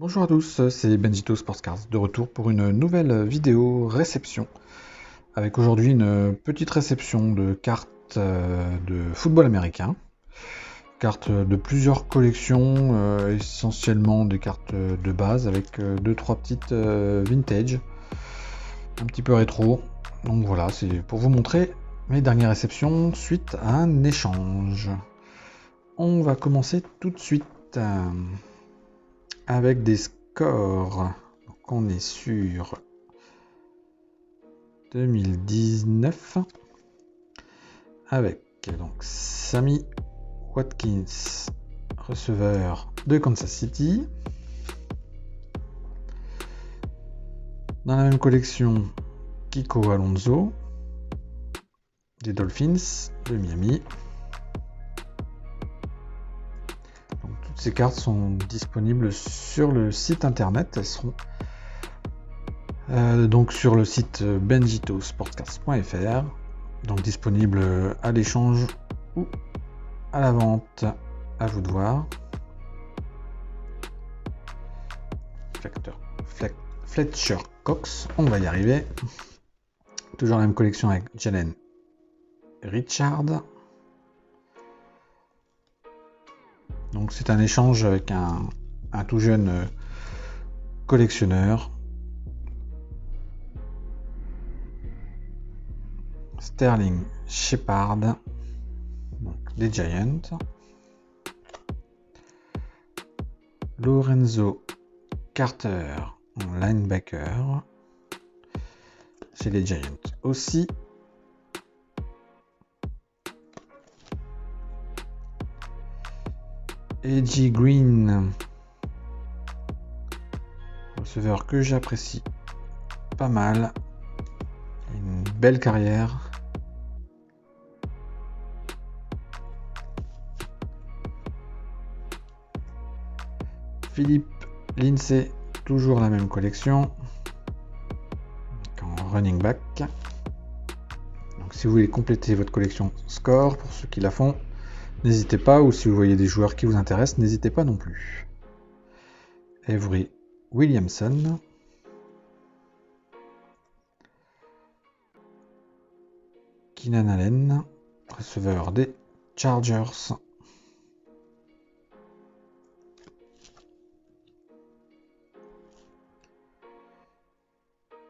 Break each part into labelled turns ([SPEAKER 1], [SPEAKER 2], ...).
[SPEAKER 1] Bonjour à tous, c'est Benjito Sportscars de retour pour une nouvelle vidéo réception avec aujourd'hui une petite réception de cartes de football américain, cartes de plusieurs collections, essentiellement des cartes de base avec 2-3 petites vintage, un petit peu rétro. Donc voilà, c'est pour vous montrer mes dernières réceptions suite à un échange. On va commencer tout de suite avec des scores. Donc on est sur 2019 avec donc Sammy Watkins, receveur de Kansas City. Dans la même collection, Kiko Alonso des Dolphins de Miami. Donc, toutes ces cartes sont disponibles sur le site internet. Elles seront donc sur le site benjitosportcars.fr, donc disponible à l'échange ou à la vente, à vous de voir. Fletcher Cox, on va y arriver. Toujours la même collection avec Jalen Richard. Donc c'est un échange avec un tout jeune collectionneur. Sterling Shepard, donc des Giants. Lorenzo Carter, linebacker, chez les Giants aussi. A.J. Green, receveur que j'apprécie pas mal. Une belle carrière. Philippe Lindsay, toujours la même collection. En running back. Donc si vous voulez compléter votre collection score, pour ceux qui la font, n'hésitez pas, ou si vous voyez des joueurs qui vous intéressent, n'hésitez pas non plus. Avery Williamson. Keenan Allen, receveur des Chargers.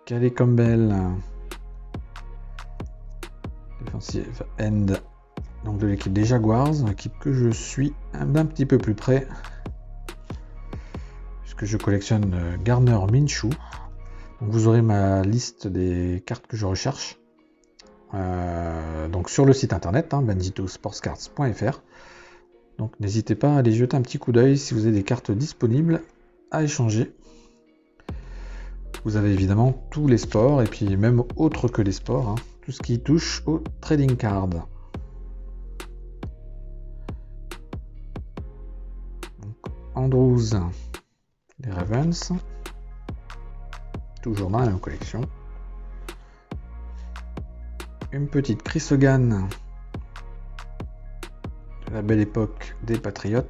[SPEAKER 1] Calais Campbell, defensive end, donc de l'équipe des Jaguars, équipe que je suis d'un petit peu plus près, puisque je collectionne Gardner Minshew. Donc vous aurez ma liste des cartes que je recherche, donc sur le site internet, benjitosportscars.fr. Donc n'hésitez pas à aller jeter un petit coup d'œil si vous avez des cartes disponibles à échanger. Vous avez évidemment tous les sports, et puis même autres que les sports, tout ce qui touche au trading card. Donc, Andrews, les Ravens, toujours dans la même collection. Une petite Chris Hogan, de la belle époque des Patriots.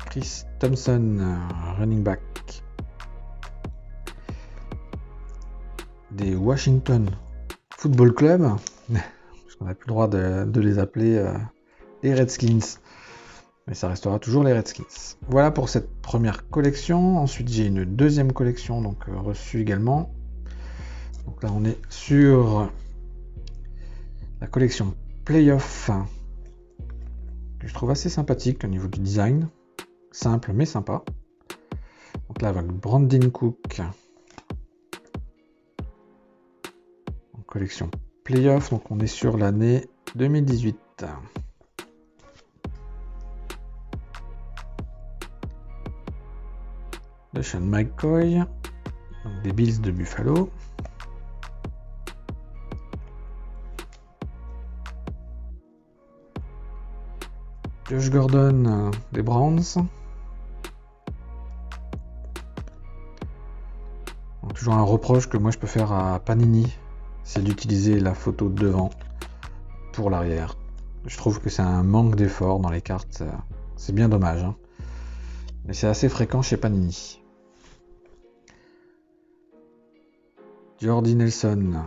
[SPEAKER 1] Chris Thompson, running back des Washington Football Club, parce qu'on n'a plus le droit de les appeler les Redskins, mais ça restera toujours les Redskins. Voilà pour cette première collection. Ensuite j'ai une deuxième collection, donc reçue également. Donc là on est sur la collection Playoff, que je trouve assez sympathique au niveau du design. Simple mais sympa. Donc là avec Brandon Cook en collection Playoff, donc on est sur l'année 2018. De Sean McCoy, donc des Bills de Buffalo. Josh Gordon des Browns. Toujours un reproche que moi je peux faire à Panini, c'est d'utiliser la photo de devant pour l'arrière. Je trouve que c'est un manque d'effort dans les cartes. C'est bien dommage. Hein. Mais c'est assez fréquent chez Panini. Jordy Nelson.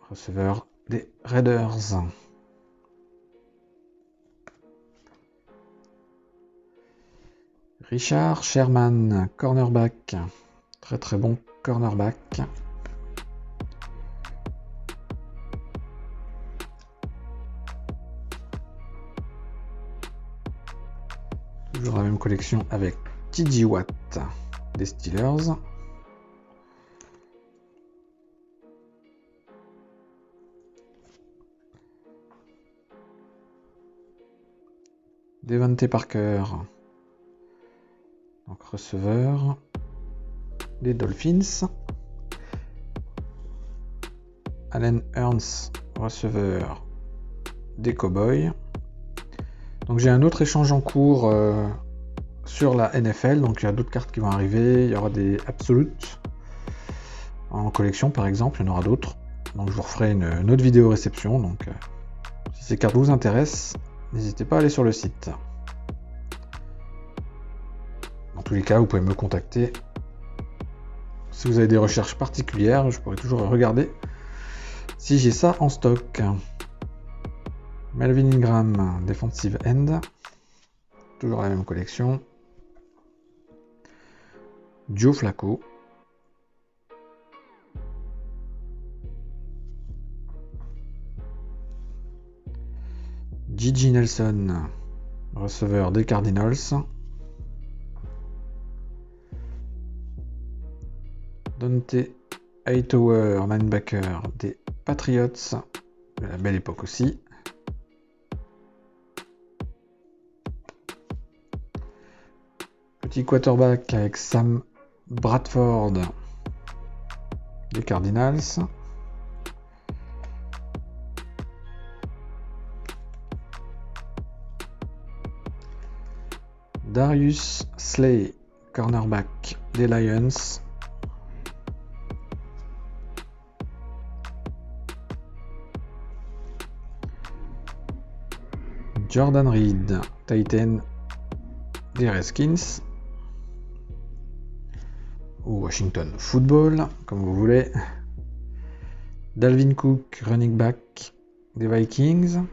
[SPEAKER 1] Receveur des Raiders. Richard Sherman, cornerback. Très très bon cornerback. Toujours la même collection avec T.J. Watt des Steelers. Devante Parker, donc receveur des Dolphins. Allen Hurns, receveur des Cowboys. Donc j'ai un autre échange en cours sur la NFL, donc il y a d'autres cartes qui vont arriver, il y aura des Absolutes en collection par exemple, il y en aura d'autres. Donc je vous referai une autre vidéo réception, donc si ces cartes vous intéressent, n'hésitez pas à aller sur le site. Dans tous les cas, vous pouvez me contacter. Si vous avez des recherches particulières, je pourrais toujours regarder si j'ai ça en stock. Melvin Ingram, defensive end. Toujours la même collection. Joe Flacco. Gigi Nelson, receveur des Cardinals. Dante Hightower, linebacker des Patriots, de la belle époque aussi. Petit quarterback avec Sam Bradford des Cardinals. Darius Slay, cornerback des Lions. Jordan Reed, Titan des Redskins. Ou Washington Football, comme vous voulez. Dalvin Cook, running back des Vikings.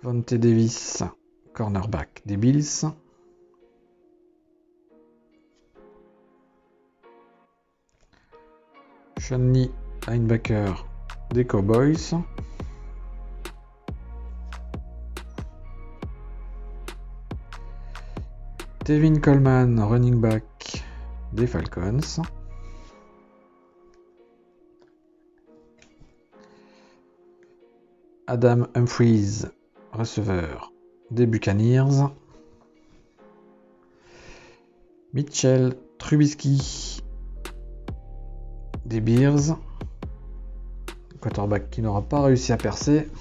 [SPEAKER 1] Vontae Davis, cornerback des Bills. Shawnee, linebacker des Cowboys. Tevin Coleman, running back des Falcons. Adam Humphries, receveur des Buccaneers. Mitchell Trubisky des Bears. Quarterback qui n'aura pas réussi à percer.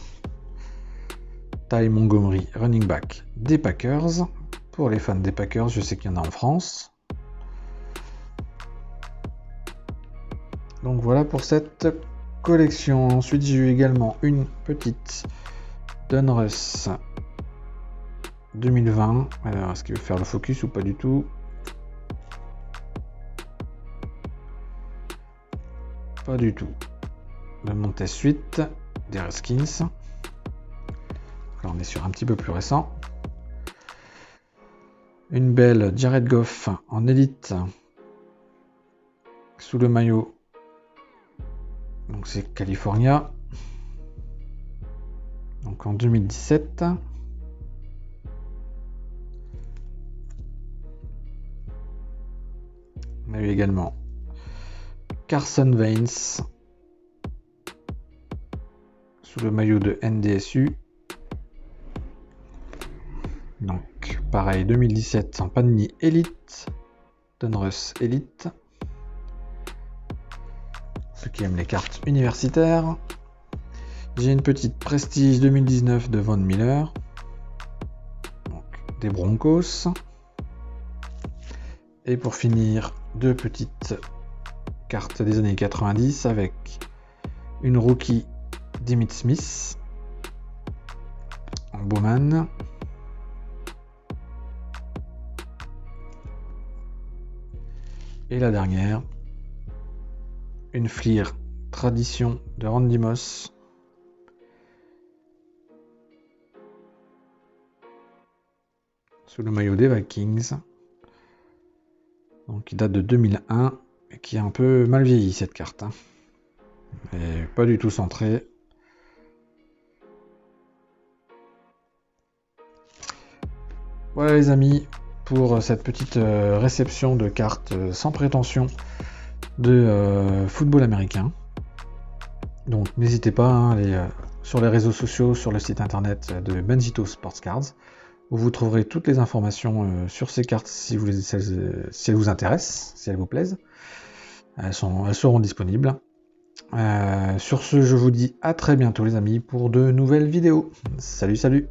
[SPEAKER 1] Ty Montgomery, running back des Packers. Pour les fans des Packers, je sais qu'il y en a en France. Donc voilà pour cette collection. Ensuite, j'ai eu également une petite Donruss 2020. Alors, est-ce qu'il veut faire le focus ou pas du tout? Pas du tout. De Montez Suite des Redskins. Là, on est sur un petit peu plus récent. Une belle Jared Goff en élite sous le maillot. Donc c'est California. Donc en 2017. On a eu également Carson Wentz sous le maillot de NDSU. Donc pareil, 2017 en Panini Elite, Donruss Elite. Ceux qui aiment les cartes universitaires. J'ai une petite Prestige 2019 de Von Miller. Donc des Broncos. Et pour finir, deux petites cartes des années 90 avec une rookie d'Emmitt Smith en Bowman. Et la dernière, une Fleer tradition de Randy Moss. Sous le maillot des Vikings. Donc qui date de 2001 et qui est un peu mal vieilli cette carte. Et pas du tout centrée. Voilà les amis, pour cette petite réception de cartes sans prétention de football américain. Donc n'hésitez pas à aller sur les réseaux sociaux, sur le site internet de Benzito Sports Cards, où vous trouverez toutes les informations sur ces cartes si elles vous intéressent, si elles vous plaisent. Elles seront disponibles. Sur ce, je vous dis à très bientôt les amis pour de nouvelles vidéos. Salut, salut!